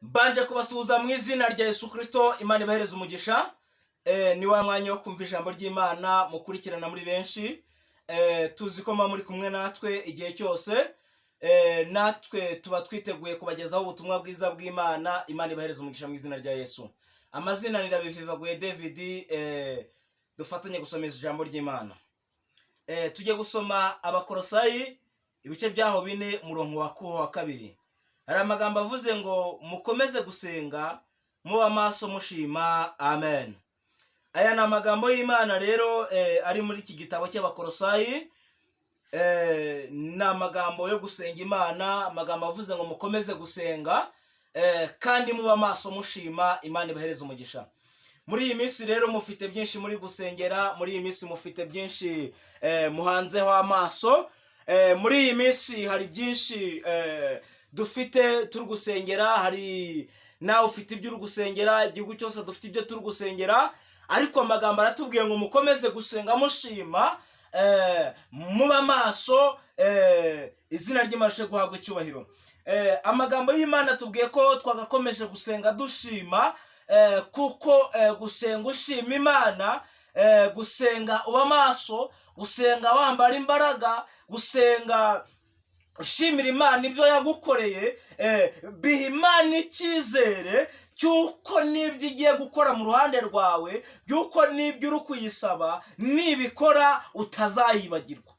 Mbanje kubasuhuza mu izina rya Yesu Kristo. Imana ibahereze umugisha. Ni wa mwanya wo kumva ijambo ry'Imana mukurikirana muri benshi. Tuzi ko muri kumwe natwe igihe cyose. Natwe tuba twiteguye kubagezaho ubutumwa bwiza bw'Imana. Imana ibahereze umugisha mu izina rya Yesu. Amazina ni Ndabivivaguye David. Dufatanye gusomeza ijambo ry'Imana. Tujye gusoma Abakolosayi ibice byaho 4 umurongo wa 2. Hari amagambo avuze ngo mukomeze gusenga muba maso mushima. Amen. Aya ni amagambo y'Imana rero ari muri iki gitabo cy'Abakolosayi. Ni amagambo yo gusenga Imana, amagambo avuze ngo mukomeze gusenga kandi muba maso mushima. Imana ibahereze umugisha. Muri iyi minsi rero mufite byinshi muri gusengera, muri iyi minsi mufite byinshi muhanzeho amaso. Muri iyi minsi hari byinshi dufite turi gusengera, hari nawe ufite ibyo uri gusengera, igihugu cyose dufite ibyo turi gusengera, ariko amagambo aratubwiye ngo mukomeze gusenga mushima, muba maso, izina ry'Imana guhabwa icyubahiro. Amagambo y'Imana atubwiye ko twagakomeje gusenga dushima, kuko gusenga ushima Imana, gusenga uba maso, gusenga wambara imbaraga, gusenga ushimira Imana ibyo yagukoreye, biha Imana icyizere cyuko nibyo igiye gukora mu ruhande rwawe, byuko nibyo uri kuyisaba nibikora utazayibagirwa.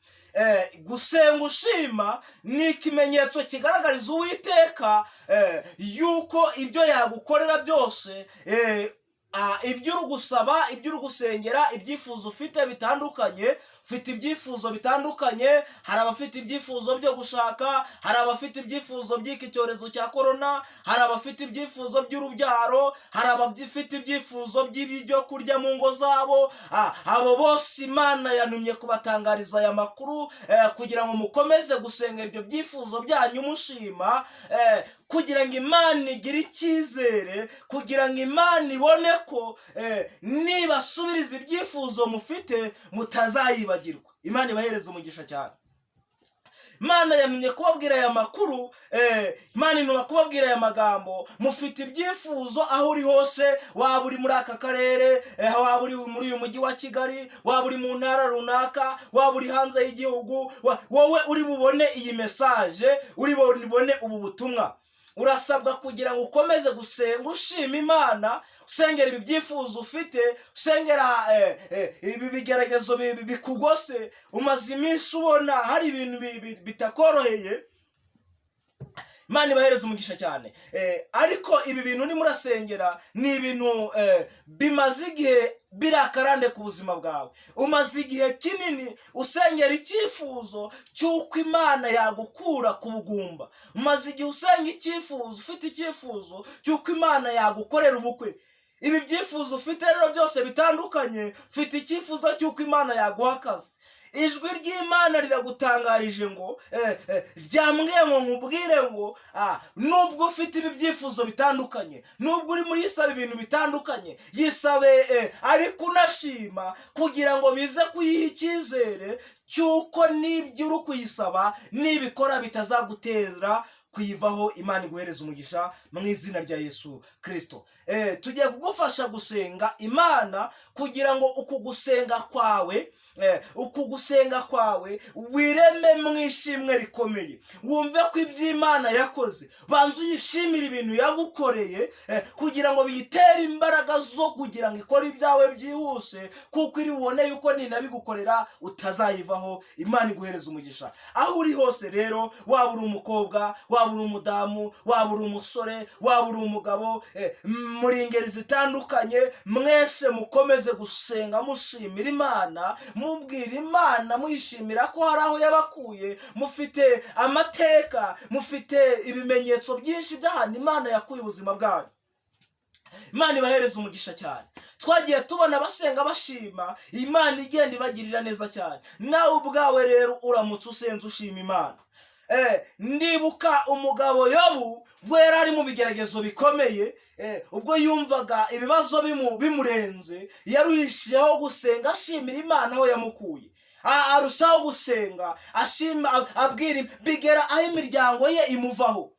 Gusenga ushima ni ikimenyetso kigaragariza Uwiteka yuko ibyo yagukorera byose, ibyo uri gusaba, ibyo uri gusengera, ibyifuzo ufite bitandukanye. Ufite ibyifuzo bitandukanye. Hari abafite ibyifuzo byo gushaka, hari abafite ibyifuzo by'iki cyorezo cya corona, hari abafite ibyifuzo by'urubyaro, hari abafite ibyifuzo by'ibyo kurya mu ngo zabo. Abo bose Imana yantumye kubatangariza aya makuru kugira ngo mukomeze gusengera ibyo byifuzo byanyu mushima, kugira ngo Imana igire icyizere, kugira ngo Imana ibone ko nibasubiriza ibyifuzo mufite mutazayibagirwa. Imana ibahereze umugisha cyane. Imana yantumye kubabwira aya makuru, Imana inuma kubabwira aya magambo. Mufite ibyifuzo aho uri hose, waba uri muri aka karere, waba uri muri uyu mujyi wa Kigali, waba uri mu ntara runaka, waba uri hanze y'igihugu, wowe uri bubone iyi message, uri bubone ubu butumwa, urasabwa kugira ngo ukomeze gusenga ushima Imana, usengera ibi byifuzo ufite, usengera ibi bigeragezo bikugose, umaze iminsi ubona hari ibintu bitakoroheye. Imana ibahereze umugisha cyane. Ariko ibi bintu ni murasengera ni ibintu bimaze igihe birakarande ku buzima bwawe. Umaze igihe kinini usengera icyifuzo cy'uko Imana yagukura ku bugumba. Umaze igihe usenga icyifuzo, ufite icyifuzo cy'uko Imana yagukorera ubukwe. Ibi byifuzo ufite rero byose bitandukanye, ufite icyifuzo cy'uko Imana yaguha akazi. Ijwi ry'Imana riragutangarije ngo ryambwiye ngo nkubwire ngo nubwo ufite ibi byifuzo bitandukanye, nubwo uri muri yisaba ibintu bitandukanye, yisabe ariko unashima, kugira ngo bize kuyiha icyizere cyuko nibyo uri kuyisaba nibikora bitazagutera kuyivaho. Imana iguhereza umugisha mu izina rya Yesu Kristo. Tugiye kugufasha gusenga Imana kugira ngo uku gusenga kwawe wireme mu ishimwe rikomeye. Wumve ko iby'Imana yakoze, banza uyishimira ibintu yagukoreye, kugira ngo biyitere imbaraga zo kugira ngo ikore ibyawe byihuse, kuko iri bubone yuko ninabigukorera utazayivaho. Imana iguhereza umugisha aho uri hose rero, waba uri umukobwa, waba uri umudamu, waba uri umusore, waba uri umugabo, muri ingeri zitandukanye, mwese mukomeze gusenga mushimira Imana, mubwira Imana muyishimira ko hari aho yabakuye. Mufite amateka, mufite ibimenyetso byinshi by'ahantu Imana yakuye ubuzima bwanyu. Imana ibahereze umugisha cyane. Twagiye tubona abasenga bashima, Imana igenda ibagirira neza cyane. Nawe ubwawe rero uramutse usenze ushima Imana. Ndibuka umugabo Yobu, ubwo yari ari mu bigeragezo bikomeye, ubwo yumvaga ibibazo bimurenze, yaruhishiyeho gusenga ashimira Imana aho yamukuye. Arushaho gusenga ashima, abwira bigera aho imiryango ye imuvaho.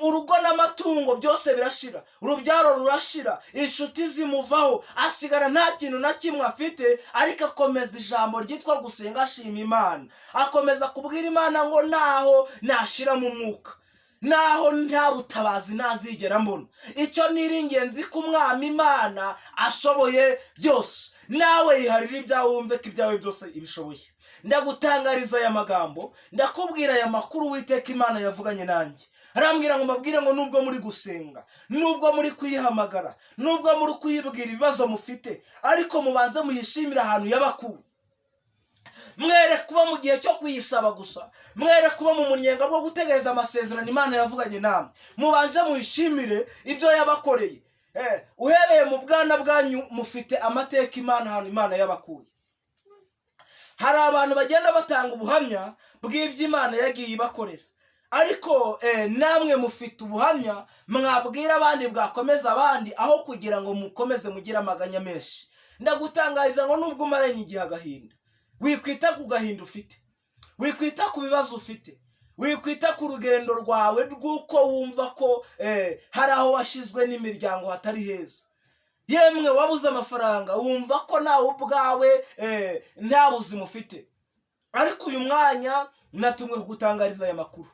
urugo n'amatungo byose birashira, urubyaro rurashira, inshuti zimuvaho, asigara nta kintu na kimwe afite, ariko akomeza ijambo ryitwa gusenga, ashima Imana, akomeza kubwira Imana ngo naho nashira mu mwuka, naho nta butabazi ntazigera mbona, icyo niringiye nzi ko umwami Imana ashoboye byose. Nawe yiharira ibyawe, wumve ko ibyawe byose ibishoboye. Ndagutangariza aya magambo, ndakubwira aya makuru Uwiteka Imana yavuganye nanjye. Arambwira ngo mbabwire ngo nubwo muri gusenga, nubwo muri kuyihamagara, nubwo muri kuyibwira ibibazo mufite, ariko mubanze muyishimire ahantu yabakuye. Mwere kuba mu gihe cyo kuyisaba gusa, mwere kuba mu munyenga bwo gutegereza amasezerano Imana yavuganye namwe. Mubanze muyishimire ibyo yabakoreye. Uhereye mu bwana bwanyu mufite amateka Imana ahantu Imana yabakuye. Hari abantu bagenda batanga ubuhamya bw'ibyo Imana yagiye ibakorera, ariko namwe mufite ubuhamya mwabwira abandi bwakomeza abandi, aho kugira ngo mukomeze mugire amaganya menshi. Ndagutangariza ngo nubwo umaranye igihe agahinda, wikwita ku gahinda ufite, wikwita ku bibazo ufite, wikwita ku rugendo rwawe rw'uko wumva ko hari aho washizwe n'imiryango hatari heza. Yemwe wabuze amafaranga, wumva ko nawe ubwawe nta buzima ufite, ariko uyu mwanya natumwe kugutangariza aya makuru.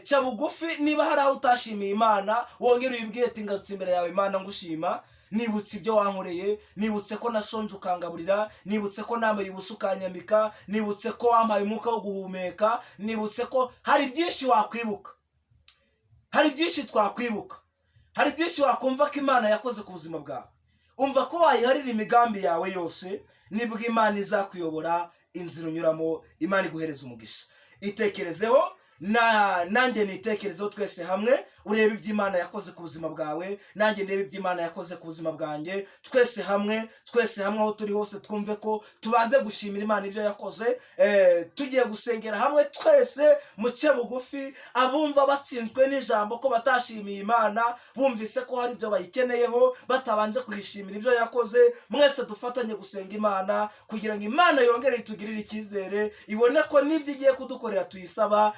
Cya bugufi, niba hari aho utashimiye Imana, wongere uyibwire ati ngarutse imbere yawe Imana ngushima, nibutse ibyo wankoreye, nibutse ko nashonje ukangaburira, nibutse ko nambaye ubusa ukanyambika, nibutse ko wampaye umwuka wo guhumeka, nibutse ko hari byinshi wakwibuka, hari byinshi twakwibuka, hari byinshi wakumva ko Imana yakoze ku buzima bwawe. Umva ko wayiharira imigambi yawe yose, nibwo Imana izakuyobora inzira unyuramo. Imana iguhereza umugisha. Itekerezeho, nanjye nitekerezeho, twese hamwe urebe ibyo Imana yakoze ku buzima bwawe, nanjye ndebe ibyo Imana yakoze ku buzima bwanjye. Twese hamwe aho turi hose twumve ko tubanze gushimira Imana ibyo yakoze. Tugiye gusengera hamwe twese muke bugufi. Abumva batsinzwe n'ijambo ko batashimiye Imana, bumvise ko hari ibyo bayikeneyeho batabanje kuyishimira ibyo yakoze, mwese dufatanye gusenga Imana kugira ngo Imana yongere itugirire icyizere, ibone ko n'ibyo igiye kudukorera tuyisaba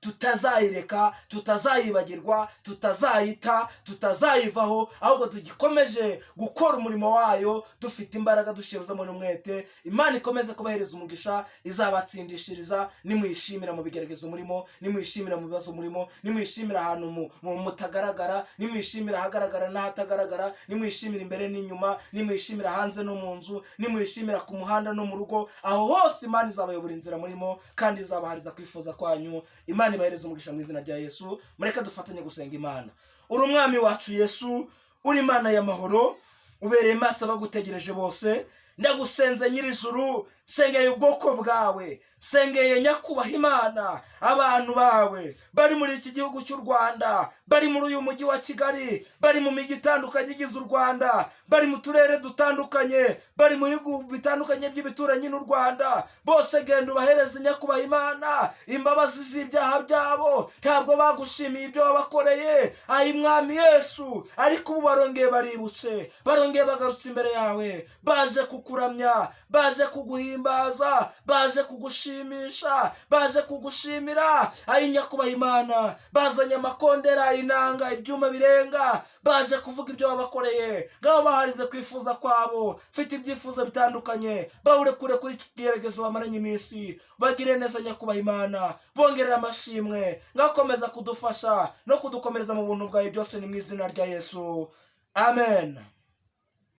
tutazayireka, tutazayibagirwa, tutazayita, tutazayivaho, ahubwo tugikomeje gukora umurimo wayo dufite imbaraga, dushiruzamo n'umwete. Imana ikomeze kubahereza umugisha, izabatsindishiriza. Nimuyishimira mu bigeragezo murimo, nimuyishimira mu bibazo murimo, nimuyishimira ahantu mutagaragara, nimuyishimira ahagaragara n'ahatagaragara, nimuyishimira imbere n'inyuma, nimuyishimira hanze no mu nzu, nimuyishimira ku muhanda no mu rugo. Aho hose Imana izabayobora inzira murimo, kandi izabahariza kwifuza kwanyu. Imana ibahereza umugisha mu izina rya Yesu. Mureke dufatanye gusenga Imana. Uri umwami wacu Yesu, uri Imana y'amahoro, ubereye maso abagutegereje bose. Ndagusenze Nyirijuru, sengeye ubwoko bwawe, sengeye nyakubahwa Imana, abantu bawe bari muri iki gihugu cy'u Rwanda, bari muri uyu mujyi wa Kigali, bari mu mijyi itandukanye igize u Rwanda, bari mu turere dutandukanye, bari mu bihugu bitandukanye by'ibituranyi n'u Rwanda. Bose genda ubahereze nyakubahwa Imana imbabazi z'ibyaha byabo, ntabwo bagushimiye ibyo wabakoreye. Ayi mwami Yesu, ariko ubu barongeye baributse, barongeye bagarutse imbere yawe, baje kukuramya, baje kuguhimbaza, baje kugushimisha, baje kugushimira. Ayi nyakubahwa Imana, bazanye amakondera, inanga, ibyuma birenga, baje kuvuga ibyo wabakoreye. Ngabo baharize kwifuza kwabo, fite ibyifuzo bitandukanye, bahure kure kuri iki kigeragezo bamaranye iminsi. Bagire neza nyakubahwa Imana, bongerera amashimwe, ngakomeza kudufasha no kudukomereza mu buntu bwawe byose, ni mu izina rya Yesu. Amen.